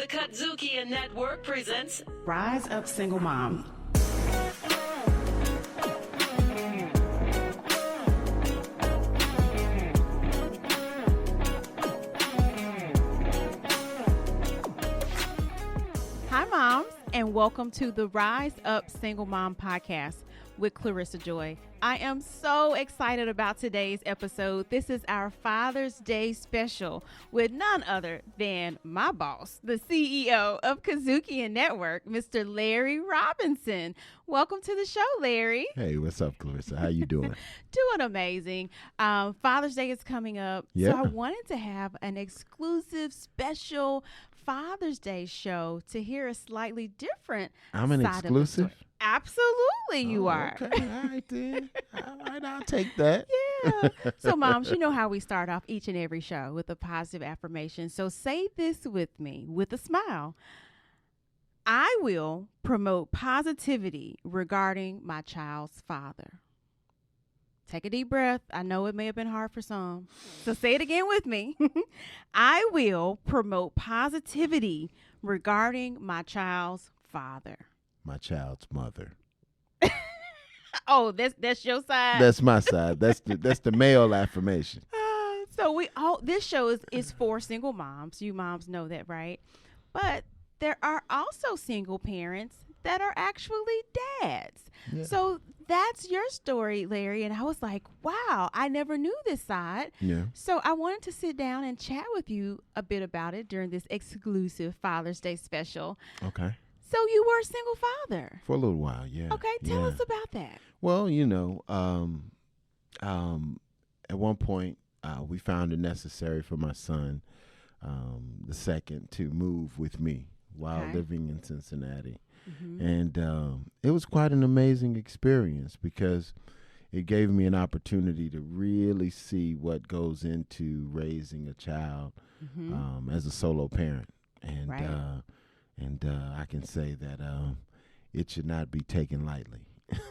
The KUDZUKIAN Network presents Rise Up Single Mom. Hi, moms, and welcome to the Rise Up Single Mom podcast with Clarissa Joi. I am so excited about today's episode. This is our Father's Day special with none other than my boss, the CEO of KUDZUKIAN Network, Mr. Larry Robinson. Welcome to the show, Larry. Hey, what's up, Clarissa? How you doing? Doing amazing. Father's Day is coming up, Yeah. so I wanted to have an exclusive special Father's Day show to hear a slightly different I'm an side of the story. exclusive? Absolutely, you are. Okay, all right then. All right, I'll take that. Yeah. So, moms, you know how we start off each and every show with a positive affirmation. So say this with me with a smile. I will promote positivity regarding my child's father. Take a deep breath. I know it may have been hard for some. So say it again with me. I will promote positivity regarding my child's father. My child's mother. Oh, that's your side. That's my side. That's the male affirmation. So this show is for single moms. You moms know that, right? But there are also single parents that are actually dads. Yeah. So that's your story, Larry. And I was like, wow, I never knew this side. Yeah. So I wanted to sit down and chat with you a bit about it during this exclusive Father's Day special. Okay. So you were a single father. For a little while, yeah. Okay, tell Yeah. us about that. Well, at one point, we found it necessary for my son, the second, to move with me while Okay. living in Cincinnati. Mm-hmm. And it was quite an amazing experience because it gave me an opportunity to really see what goes into raising a child Mm-hmm. as a solo parent. And Right. I can say that it should not be taken lightly.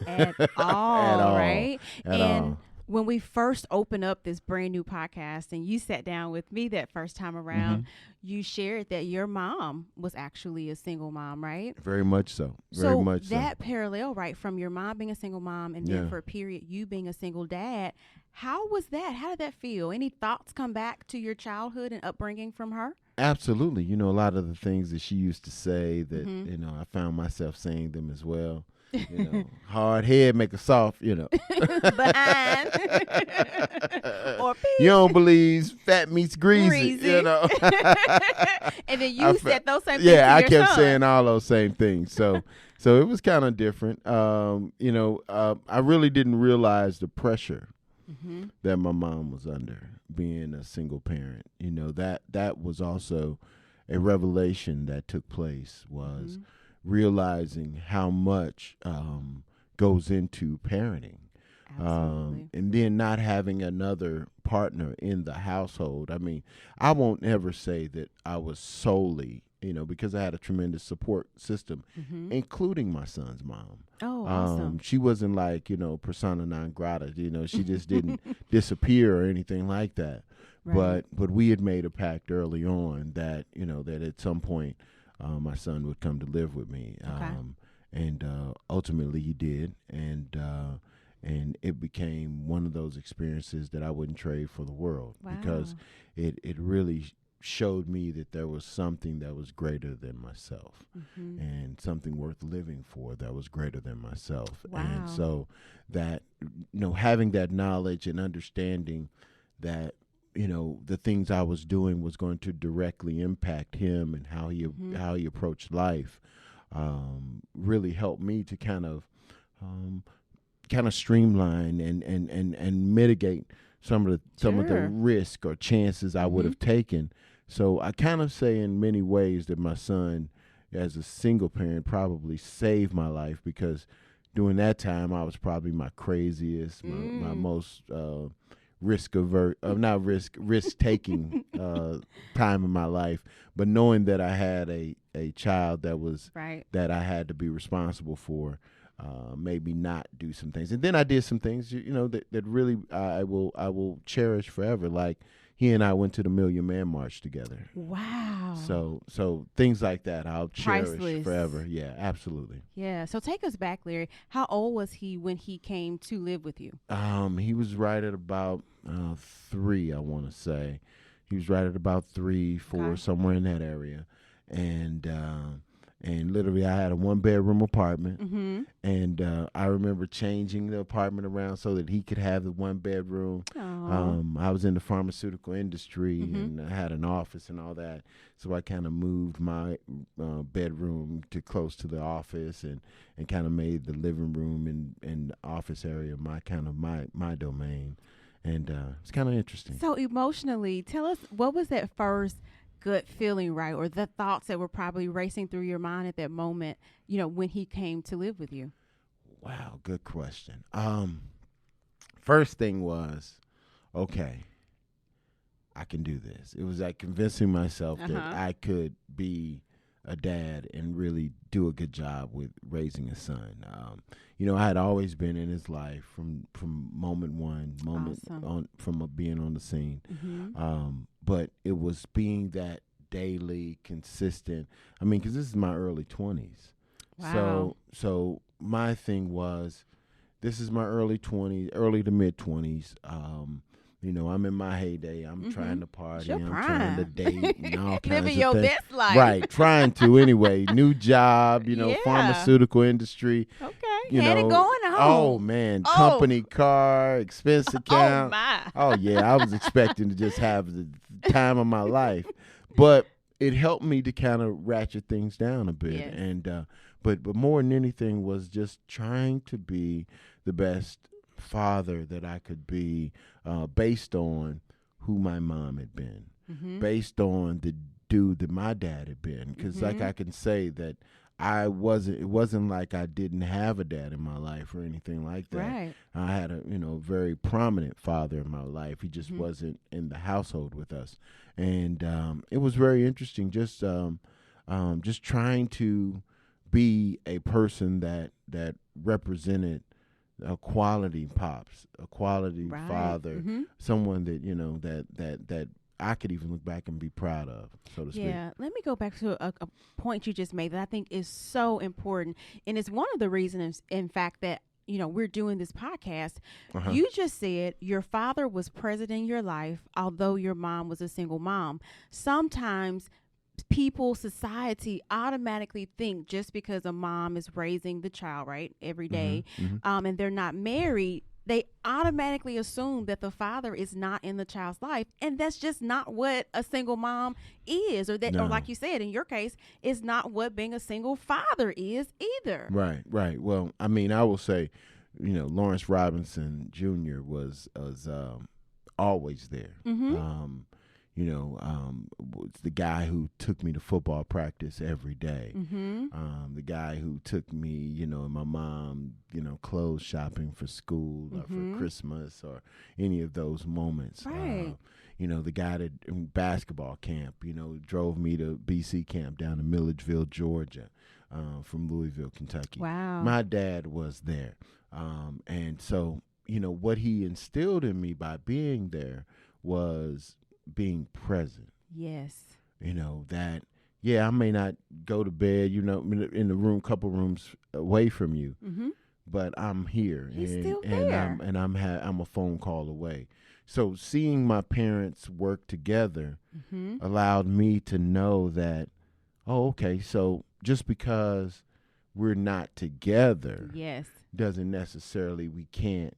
At all, all. right? At and all. when we first opened up this brand new podcast and you sat down with me that first time around, you shared that your mom was actually a single mom, right? Very much so. Very So much that parallel, right, from your mom being a single mom and then Yeah. for a period you being a single dad, how was that? How did that feel? Any thoughts come back to your childhood and upbringing from her? Absolutely. A lot of the things that she used to say that, Mm-hmm. I found myself saying them as well. Hard head make a soft, Behind. Or You don't believe fat meat's greasy, Greasy. And then you I said those same things Yeah, to I your kept son. saying all those same things. So it was kind of different. I really didn't realize the pressure Mm-hmm. that my mom was under being a single parent. That was also a revelation that took place, was realizing how much goes into parenting. Absolutely. And then not having another partner in the household. I mean, I won't ever say that I was solely, because I had a tremendous support system, including my son's mom. Oh, awesome. She wasn't like, persona non grata, she just didn't disappear or anything like that. Right. But we had made a pact early on that, that at some point my son would come to live with me. Okay. And ultimately he did. And it became one of those experiences that I wouldn't trade for the world. Wow. Because it really showed me that there was something that was greater than myself, and something worth living for that was greater than myself. Wow. And so that, having that knowledge and understanding that, the things I was doing was going to directly impact him and how he approached life, really helped me to kind of streamline and mitigate some of the Sure. risk or chances I would have taken. So I kind of say in many ways that my son, as a single parent, probably saved my life, because during that time I was probably my craziest, my most risk taking time in my life. But knowing that I had a child that was Right. that I had to be responsible for, made me not do some things. And then I did some things, that really I will cherish forever. Like, he and I went to the Million Man March together. Wow. So things like that I'll cherish Priceless. forever. Yeah, absolutely. Yeah. So take us back, Larry. How old was he when he came to live with you? He was right at about 3, I want to say. He was right at about 3, 4, Okay. somewhere in that area, and literally I had a 1-bedroom apartment, Mm-hmm. and I remember changing the apartment around so that he could have the 1 bedroom. I was in the pharmaceutical industry, and I had an office and all that, so I kind of moved my bedroom to close to the office, and kind of made the living room and the office area my domain, and it's kind of interesting. So emotionally, tell us, what was that first gut feeling, right? Or the thoughts that were probably racing through your mind at that moment, when he came to live with you? Wow, good question. First thing was, okay, I can do this. It was like convincing myself that I could be a dad and really do a good job with raising a son. I had always been in his life from moment one, Awesome. from being on the scene. Mm-hmm. But it was being that daily, consistent. I mean, because this is my early 20s. Wow. So my thing was, this is my early to mid 20s. I'm in my heyday. I'm trying to party. Your I'm trying to prime. date and all kinds Living of your things. best life. Right, trying to anyway. New job, Yeah. pharmaceutical industry. Okay. Had it going on. Oh man, Oh. company car, expense Oh, account. my. Oh yeah, I was expecting to just have the time of my life, but it helped me to kind of ratchet things down a bit, Yes. and but more than anything was just trying to be the best father that I could be, based on who my mom had been, Mm-hmm. based on the dude that my dad had been, because like I can say that it wasn't like I didn't have a dad in my life or anything like that. Right. I had a very prominent father in my life. He just wasn't in the household with us, and it was very interesting. Just trying to be a person that represented a quality pops, a quality Right. father, Mm-hmm. someone that that I could even look back and be proud of, so to speak. Yeah, let me go back to a point you just made that I think is so important. And it's one of the reasons, in fact, that, we're doing this podcast. Uh-huh. You just said your father was present in your life, although your mom was a single mom. Sometimes people, society automatically think just because a mom is raising the child, right, every day, and they're not married, they automatically assume that the father is not in the child's life, and that's just not what a single mom is, or No. like you said, in your case, is not what being a single father is either. Right. Well, I mean, I will say, Lawrence Robinson Jr. was always there. Was the guy who took me to football practice every day. The guy who took me, and my mom, clothes shopping for school or for Christmas or any of those moments. Right. The guy that in basketball camp, drove me to BC camp down in Milledgeville, Georgia, from Louisville, Kentucky. Wow. My dad was there. And so, what he instilled in me by being there was being present. Yes. That, I may not go to bed, in the room, couple rooms away from you, but I'm here. He's and, still and there. I'm a phone call away. So seeing my parents work together allowed me to know that, oh, okay, so just because we're not together Yes. doesn't necessarily we can't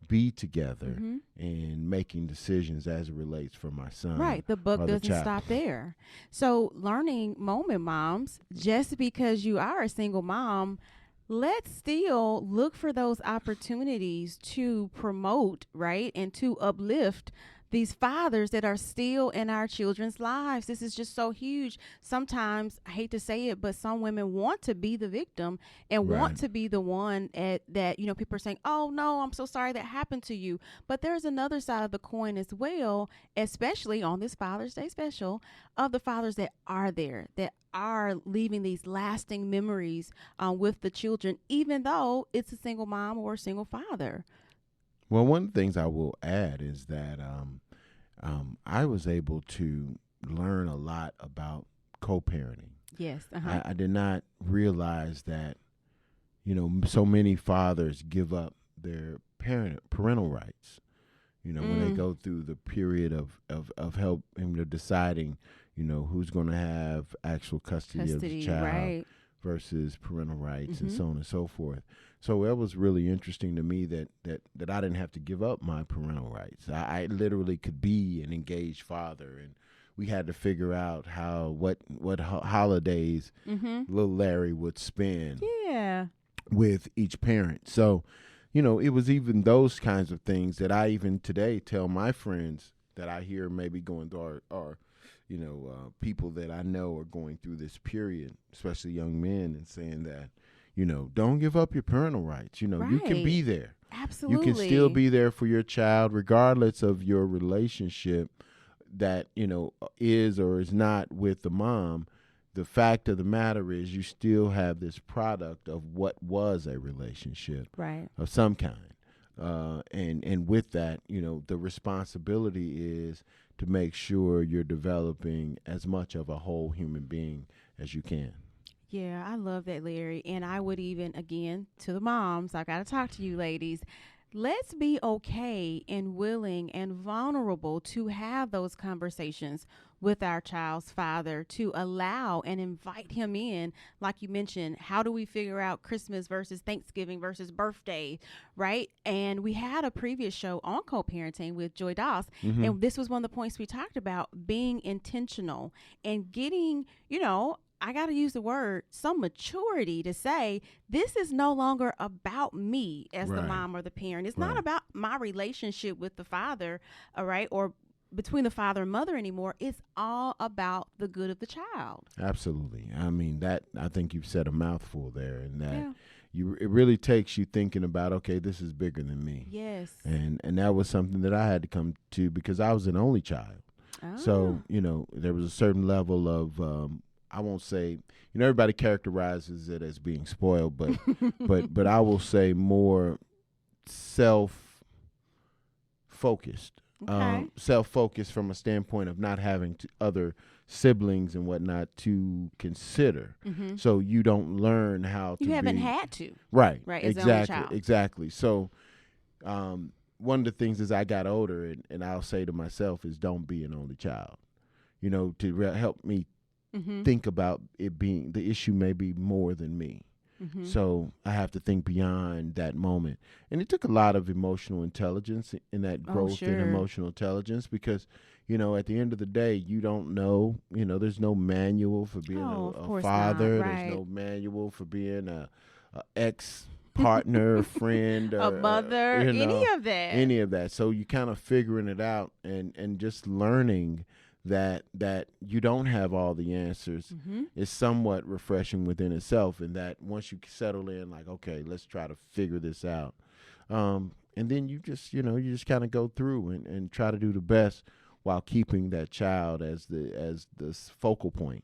be together and making decisions as it relates for my son. Right. The book or doesn't child. stop there. So, learning moment moms, just because you are a single mom, let's still look for those opportunities to promote, right, and to uplift these fathers that are still in our children's lives. This is just so huge. Sometimes, I hate to say it, but some women want to be the victim and want to be the one that, people are saying, oh, no, I'm so sorry that happened to you. But there's another side of the coin as well, especially on this Father's Day special, of the fathers that are there, that are leaving these lasting memories with the children, even though it's a single mom or a single father. Well, one of the things I will add is that I was able to learn a lot about co-parenting. Yes. I did not realize that, so many fathers give up their parental rights, when they go through the period of helping to deciding, who's going to have actual custody of the child, right, versus parental rights and so on and so forth. So it was really interesting to me that I didn't have to give up my parental rights. I literally could be an engaged father, and we had to figure out what holidays little Larry would spend with each parent. So, it was even those kinds of things that I even today tell my friends that I hear maybe going through or people that I know are going through this period, especially young men, and saying that, don't give up your parental rights. Right. You can be there. Absolutely. You can still be there for your child, regardless of your relationship that, is or is not with the mom. The fact of the matter is you still have this product of what was a relationship of some kind. And with that, the responsibility is to make sure you're developing as much of a whole human being as you can. Yeah, I love that, Larry. And I would even, again, to the moms, I got to talk to you ladies. Let's be okay and willing and vulnerable to have those conversations with our child's father, to allow and invite him in. Like you mentioned, how do we figure out Christmas versus Thanksgiving versus birthday, right? And we had a previous show on co-parenting with Joy Doss, and this was one of the points we talked about, being intentional and getting, I got to use the word, some maturity to say, this is no longer about me as the mom or the parent. It's not about my relationship with the father, all right, or between the father and mother anymore. It's all about the good of the child. Absolutely. I mean, I think you've said a mouthful there, and that it really takes you thinking about, okay, this is bigger than me. Yes. And that was something that I had to come to because I was an only child. So, there was a certain level of, I won't say, everybody characterizes it as being spoiled, but but I will say more self-focused. Self-focused from a standpoint of not having other siblings and whatnot to consider. So you don't learn how to. You haven't had to. Right. As the only child. Exactly. So one of the things as I got older, and I'll say to myself, is don't be an only child. To help me think about it being, the issue may be more than me. So I have to think beyond that moment. And it took a lot of emotional intelligence in that growth in emotional intelligence because, at the end of the day, you don't know, there's no manual for being a father. There's no manual for being a ex-partner, friend, or, a mother, any of that. So you kind of figuring it out and just learning that you don't have all the answers is somewhat refreshing within itself, and that once you settle in, like, okay, let's try to figure this out, and then you just kind of go through and try to do the best while keeping that child as the focal point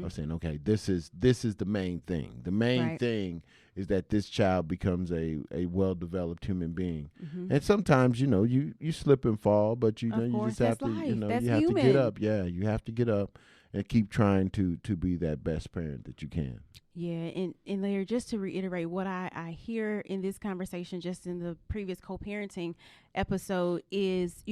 of saying, okay, this is the main thing. The main thing is that this child becomes a well-developed human being. And sometimes, you slip and fall, but you just have to, that's you have human. to get up. Yeah, you have to get up and keep trying to be that best parent that you can. Yeah, and Larry, just to reiterate what I hear in this conversation, just in the previous co-parenting episode, is,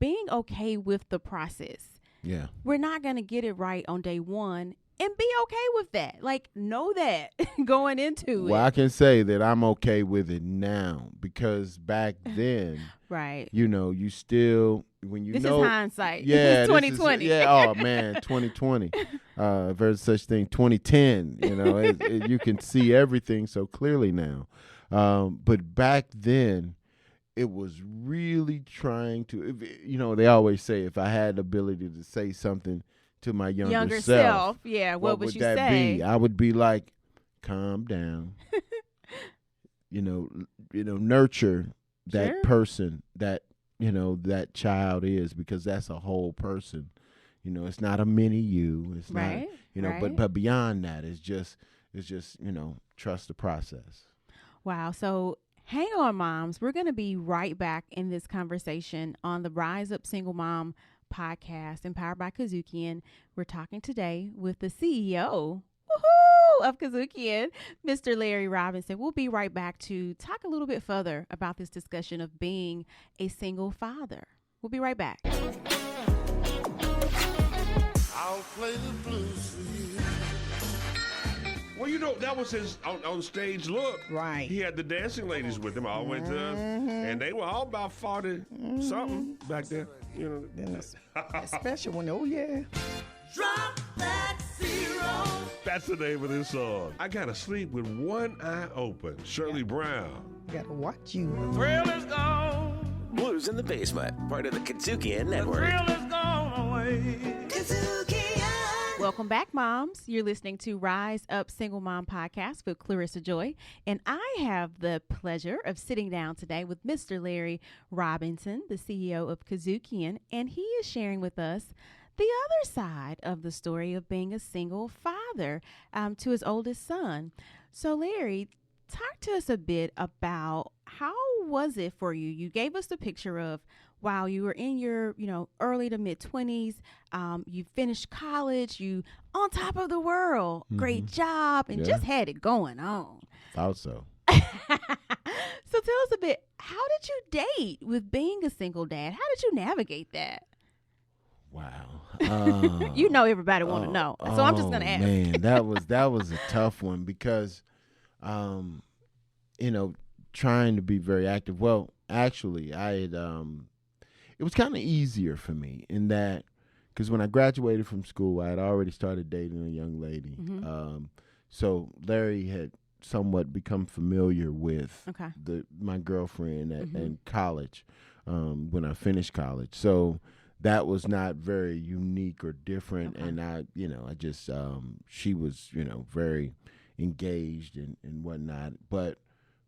being okay with the process. Yeah. We're not going to get it right on day one, and be okay with that. Like, know that going into it. Well, I can say that I'm okay with it now because back then, you still, when this is hindsight. Yeah, this is 2020. Oh man, 2020 versus such thing 2010. You can see everything so clearly now. But back then, it was really trying to, they always say if I had the ability to say something to my younger self, what would you that say? be? I would be like, calm down, nurture that person that, that child is, because that's a whole person. It's not a mini you. It's not, but beyond that, it's just, trust the process. Wow. So Hang on, moms. We're going to be right back in this conversation on the Rise Up Single Mom podcast, empowered by KUDZUKIAN. We're talking today with the CEO of KUDZUKIAN, Mr. Larry Robinson. We'll be right back to talk a little bit further about this discussion of being a single father. We'll be right back. I'll play the blues for you. Well, you know, that was his on stage look. Right. He had the dancing ladies with him all the way to, and they were all about 40-something back then. You know, Especially when, oh yeah. Drop that zero. that's the name of this song. I gotta sleep with one eye open. Shirley Brown. Gotta watch you. Thrill is gone. Blues in the Basement, part of the KUDZUKIAN Network. Thrill is gone away. Welcome back, moms. You're listening to Rise Up Single Mom podcast with Clarissa Joi, and I have the pleasure of sitting down today with Mr. Larry Robinson, the CEO of KUDZUKIAN, and he is sharing with us the other side of the story of being a single father to his oldest son. So, Larry, talk to us a bit about how was it for you? You gave us the picture of, wow, you were in your, early to mid 20s. You finished college. You on top of the world. Great job, and just had it going on. Thought so. So tell us a bit. How did you date with being a single dad? How did you navigate that? Wow. You know everybody want to know, so I'm just gonna ask. Man, that was a tough one because, trying to be very active. Well, actually, I had. It was kind of easier for me in that because when I graduated from school, I had already started dating a young lady. So Larry had somewhat become familiar with my girlfriend in college when I finished college. So that was not very unique or different. And I just she was, very engaged and whatnot. But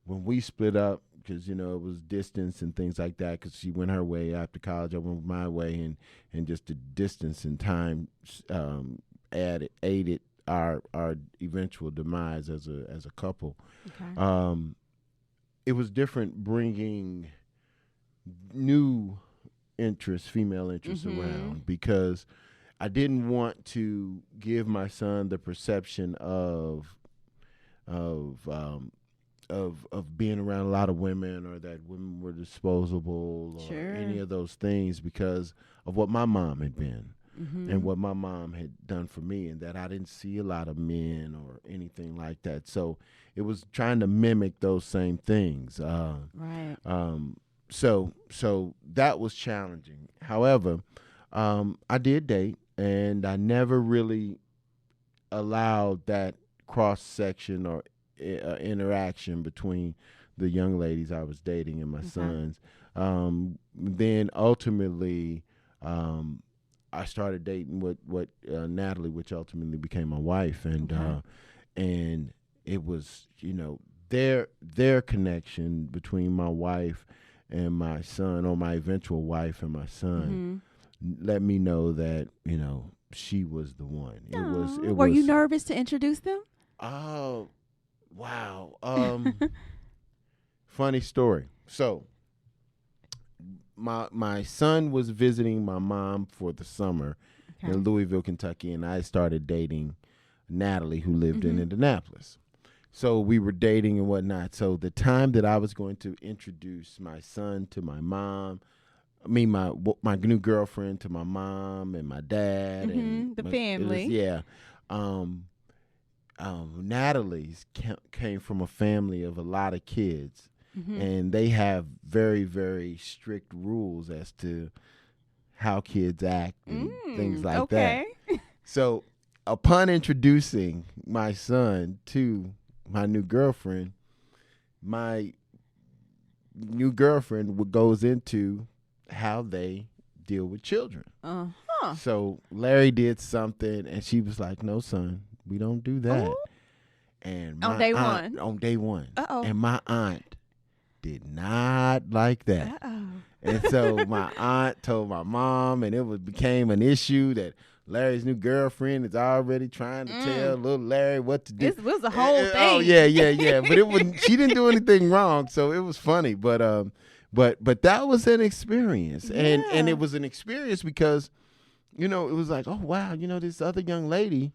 when we split up, because, it was distance and things like that, because she went her way after college, I went my way, and just the distance and time aided our eventual demise as a couple. It was different bringing new interests, female interests around, because I didn't want to give my son the perception of being around a lot of women, or that women were disposable, or any of those things, because of what my mom had been and what my mom had done for me, and that I didn't see a lot of men or anything like that. So it was trying to mimic those same things. So that was challenging. However, I did date, and I never really allowed that cross section or interaction between the young ladies I was dating and my sons. Then ultimately, I started dating what Natalie, which ultimately became my wife, and it was their connection between my wife and my son, or my eventual wife and my son, let me know that she was the one. Were you nervous to introduce them? Oh. Wow. Funny story. So my son was visiting my mom for the summer in Louisville, Kentucky, and I started dating Natalie, who lived in Indianapolis. So we were dating and whatnot. So the time that I was going to introduce my son to my mom, my new girlfriend to my mom and my dad and the family. Natalie's came from a family of a lot of kids, and they have very, very strict rules as to how kids act and things like that. So upon introducing my son to my new girlfriend goes into how they deal with children. So Larry did something, and she was like, "No, son, we don't do that." And on day one. On day one. And my aunt did not like that. And so my aunt told my mom, and became an issue that Larry's new girlfriend is already trying to tell little Larry what to do. This was a whole thing. Oh yeah. But it wasn't. She didn't do anything wrong, so it was funny. But that was an experience, and it was an experience because, it was like, oh wow, this other young lady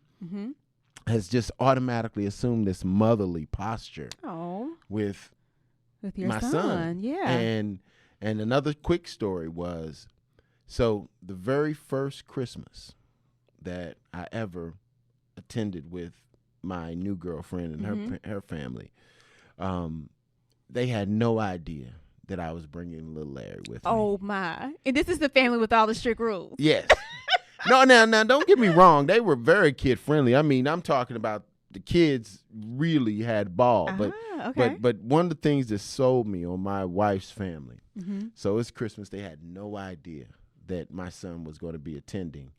has just automatically assumed this motherly posture with your my son. Yeah. And another quick story was, so the very first Christmas that I ever attended with my new girlfriend and her family, they had no idea that I was bringing little Larry with me. Oh my! And this is the family with all the strict rules. Yes. No, now don't get me wrong. They were very kid friendly. I mean, I'm talking about the kids really had ball. But one of the things that sold me on my wife's family, so it's Christmas, they had no idea that my son was going to be attending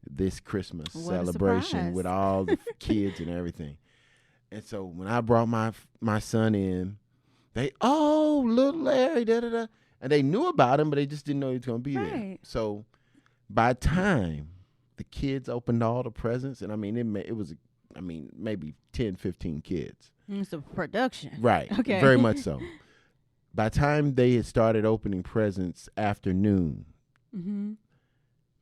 this Christmas celebration with all the kids and everything. And so when I brought my son in, little Larry, da-da-da. And they knew about him, but they just didn't know he was going to be there. So by the time the kids opened all the presents, and I mean, it was maybe 10, 15 kids. It's a production. Right. Okay. Very much so. By the time they had started opening presents afternoon,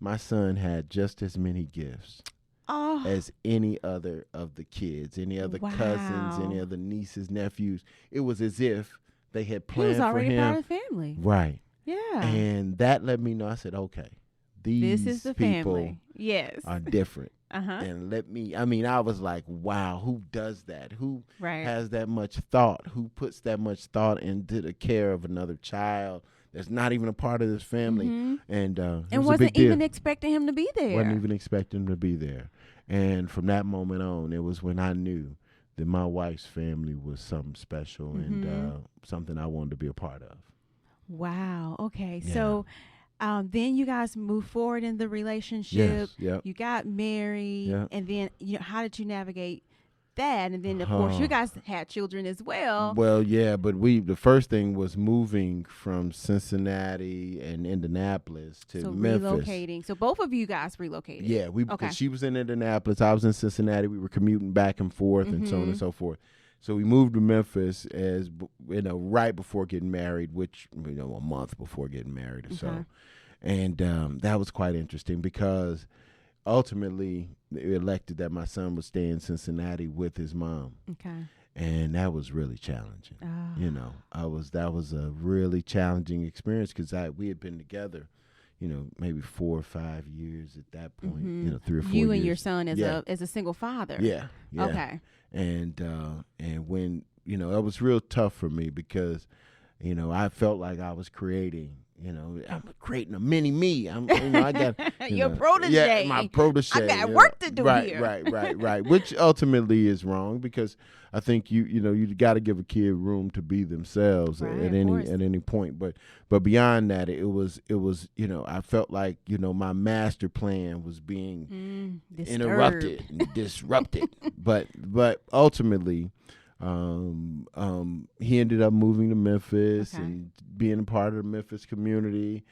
my son had just as many gifts as any other of the kids, any other cousins, any other nieces, nephews. It was as if they had planned for him. He was already part of the family. Right. Yeah. And that let me know, I said, okay, these this is the people family. Yes. are different. And I was like, wow, who does that? Who has that much thought? Who puts that much thought into the care of another child that's not even a part of this family? And wasn't even expecting him to be there. Wasn't even expecting him to be there. And from that moment on, it was when I knew that my wife's family was something special and something I wanted to be a part of. Wow. Okay. Yeah. So then you guys moved forward in the relationship. Yes. Yep. You got married. Yep. And then how did you navigate that? And then, of course, you guys had children as well. Well, yeah, but the first thing was moving from Cincinnati and Indianapolis to Memphis. Relocating. So both of you guys relocated. Yeah, she was in Indianapolis, I was in Cincinnati. We were commuting back and forth and so on and so forth. So we moved to Memphis right before getting married, which a month before getting married or so. And that was quite interesting because ultimately they elected that my son would stay in Cincinnati with his mom. Okay. And that was really challenging. That was a really challenging experience because we had been together, maybe 4 or 5 years at that point, 3 or 4 years. You and your son as a single father. Yeah. Okay. And when, it was real tough for me because, I felt like I was creating, I'm creating a mini me. I got your protege. Yeah, my protege. I got work to do here. Right. Which ultimately is wrong because I think you got to give a kid room to be themselves at any point. But beyond that, it was I felt like my master plan was being interrupted and disrupted. But ultimately, he ended up moving to Memphis and being a part of the Memphis community,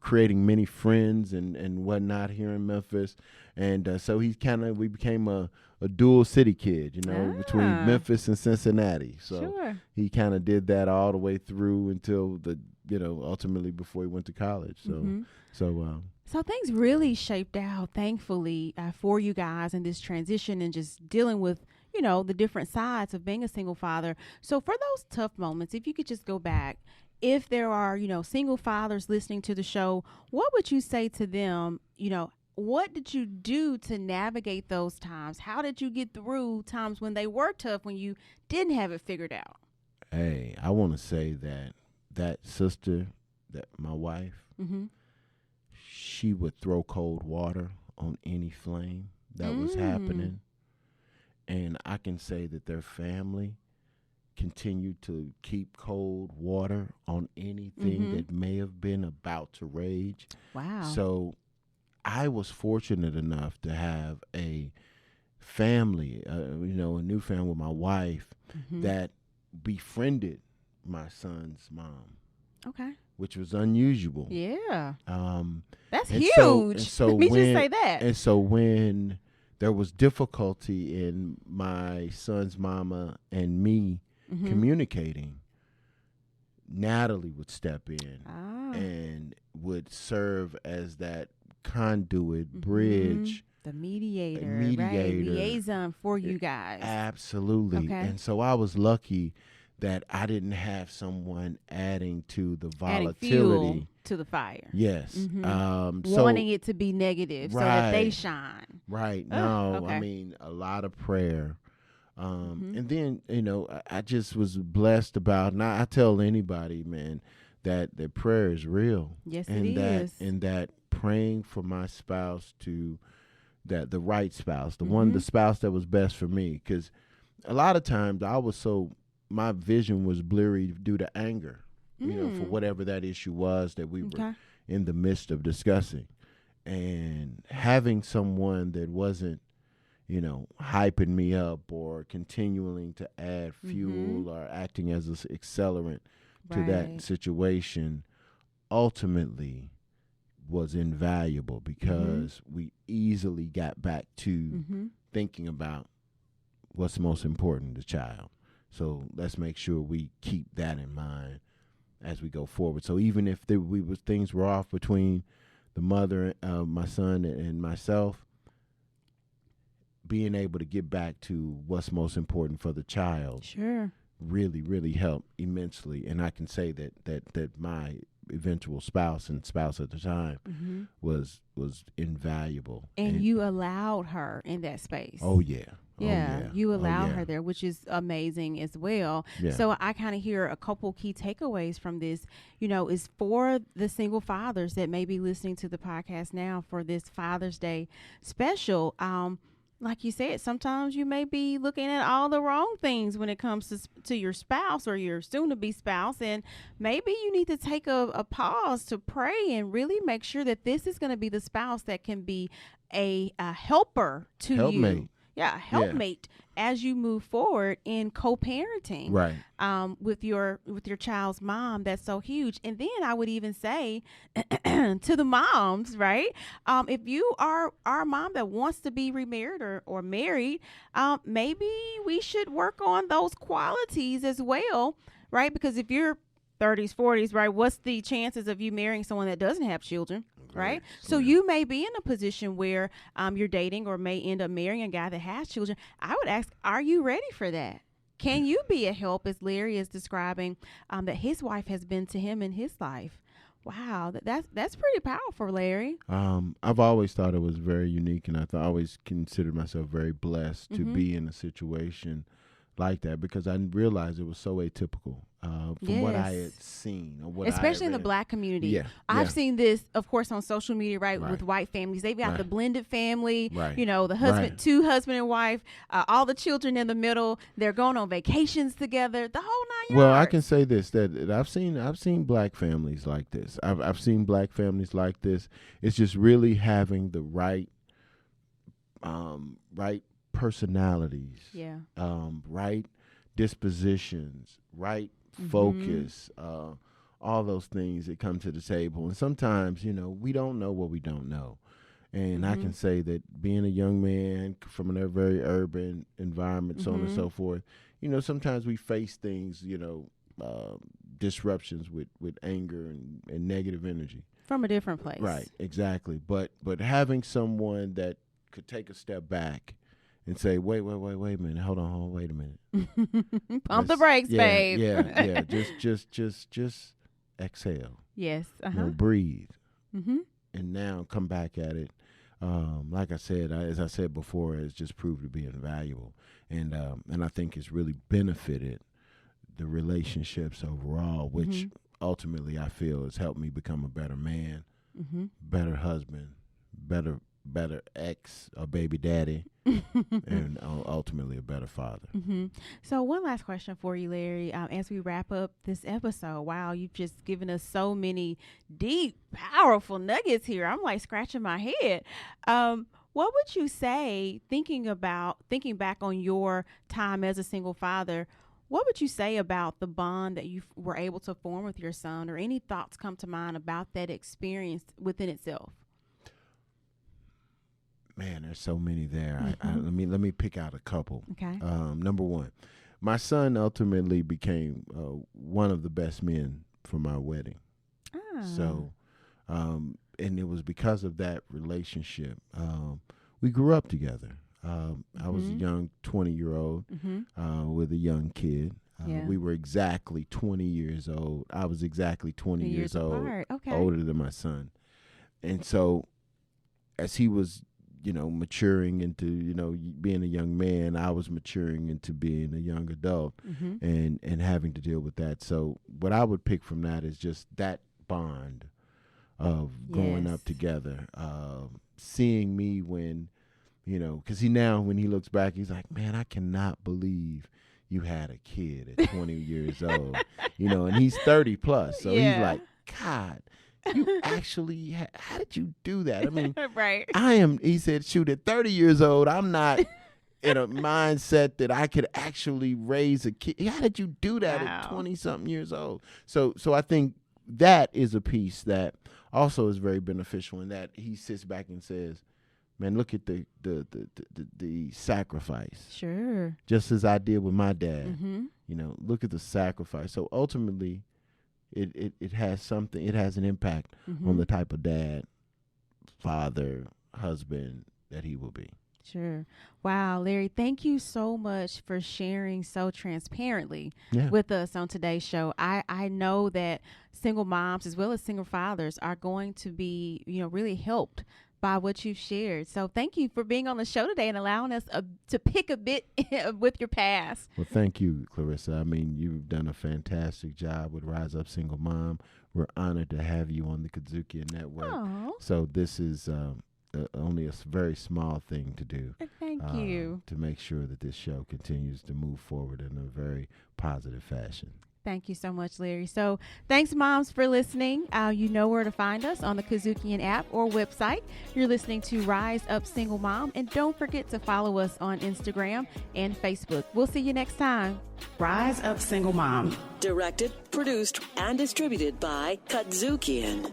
creating many friends and whatnot here in Memphis. And so we became a dual city kid, between Memphis and Cincinnati. So he kind of did that all the way through until ultimately before he went to college. So things really shaped out, thankfully, for you guys in this transition and just dealing with the different sides of being a single father. So for those tough moments, if you could just go back, if there are, single fathers listening to the show, what would you say to them? What did you do to navigate those times? How did you get through times when they were tough, when you didn't have it figured out? Hey, I want to say that sister, that my wife, she would throw cold water on any flame that was happening. And I can say that their family continued to keep cold water on anything that may have been about to rage. Wow. So I was fortunate enough to have a family, a new family with my wife that befriended my son's mom. Okay. which was unusual. Yeah. That's And huge. so Let me when, just say that. And so when there was difficulty in my son's mama and me communicating, Natalie would step in and would serve as that conduit, bridge. The mediator, right? Mediator. Liaison for you guys. Absolutely. Okay. And so I was lucky that I didn't have someone adding to the Adding volatility. fuel to the fire. Yes. Wanting it to be negative so that they Right. shine. Right. No, okay. I mean, a lot of prayer. And then, I just was blessed about, and I tell anybody, man, that prayer is real. Yes, and it that, is. And that praying for my spouse the right spouse, the spouse that was best for me. Because a lot of times my vision was blurry due to anger, for whatever that issue was that we were in the midst of discussing. And having someone that wasn't, hyping me up or continuing to add fuel or acting as an accelerant to that situation ultimately was invaluable, because we easily got back to thinking about what's most important, the child. So let's make sure we keep that in mind as we go forward. So even if things were off between the mother, my son, and myself, being able to get back to what's most important for the child really, really helped immensely. And I can say that my eventual spouse at the time was invaluable. And you allowed her in that space. Oh, yeah. Yeah, you allowed her there, which is amazing as well. Yeah. So I kind of hear a couple key takeaways from this, is for the single fathers that may be listening to the podcast now for this Father's Day special. Like you said, sometimes you may be looking at all the wrong things when it comes to your spouse or your soon-to-be spouse, and maybe you need to take a pause to pray and really make sure that this is going to be the spouse that can be a helper to you. Yeah, a helpmate as you move forward in co-parenting, right? With your child's mom. That's so huge. And then I would even say to the moms, right? If you are a mom that wants to be remarried or married, maybe we should work on those qualities as well, right? Because if you're 30s, 40s, right? What's the chances of you marrying someone that doesn't have children, right? So you may be in a position where you're dating or may end up marrying a guy that has children. I would ask, are you ready for that? Can you be a help, as Larry is describing, that his wife has been to him in his life? Wow, that's pretty powerful, Larry. I've always thought it was very unique, and I always considered myself very blessed to be in a situation like that, because I realized it was so atypical from what I had seen, or what especially in the read. Black community. Yeah, I've seen this, of course, on social media, right? With white families. They've got the blended family, the husband, two husband and wife, all the children in the middle. They're going on vacations together, the whole 9 yards. Well, I can say this, that I've seen Black families like this. I've seen Black families like this. It's just really having the right personalities, right dispositions, right focus, all those things that come to the table. And sometimes, we don't know what we don't know. And I can say that being a young man from a very urban environment, so on and so forth, sometimes we face things, disruptions with anger and negative energy. From a different place. Right, exactly. But having someone that could take a step back and say, wait a minute, hold on, wait a minute. Pump the brakes, babe. Yeah. Just exhale. Yes. Breathe. And now come back at it. Like I said, as I said before, it's just proved to be invaluable. And I think it's really benefited the relationships overall, which ultimately I feel has helped me become a better man, better husband, better ex or baby daddy, and ultimately a better father. So one last question for you, Larry, as we wrap up this episode. Wow, you've just given us so many deep, powerful nuggets here. I'm like scratching my head. What would you say, thinking back on your time as a single father, What would you say about the bond that you were able to form with your son, or any thoughts come to mind about that experience within itself? Man, there's so many there. Let me pick out a couple. Okay. Number one, my son ultimately became one of the best men for my wedding. So, and it was because of that relationship. We grew up together. I was a young 20-year-old with a young kid. We were exactly 20 years old. I was exactly 20 years old, older than my son. And so as he was, maturing into, being a young man, I was maturing into being a young adult and having to deal with that. So what I would pick from that is just that bond of growing up together, seeing me when, because when he looks back, he's like, man, I cannot believe you had a kid at 20 years old, and he's 30 plus. So he's like, God, you actually, how did you do that? I mean, right. he said, shoot, at 30 years old, I'm not in a mindset that I could actually raise a kid. How did you do that at 20 something years old? So I think that is a piece that also is very beneficial, in that he sits back and says, man, look at the sacrifice. Sure. Just as I did with my dad. Look at the sacrifice. So ultimately, it has something. It has an impact on the type of dad, father, husband that he will be. Sure. Wow, Larry, thank you so much for sharing so transparently with us on today's show. I know that single moms as well as single fathers are going to be, really helped by what you've shared. So thank you for being on the show today and allowing us to pick a bit with your past. Well, thank you, Clarissa. I mean, you've done a fantastic job with Rise Up Single Mom. We're honored to have you on the KUDZUKIAN Network. Aww. So this is only a very small thing to do. Thank you. To make sure that this show continues to move forward in a very positive fashion. Thank you so much, Larry. So thanks, moms, for listening. You know where to find us on the KUDZUKIAN app or website. You're listening to Rise Up Single Mom. And don't forget to follow us on Instagram and Facebook. We'll see you next time. Rise Up Single Mom. Directed, produced, and distributed by KUDZUKIAN.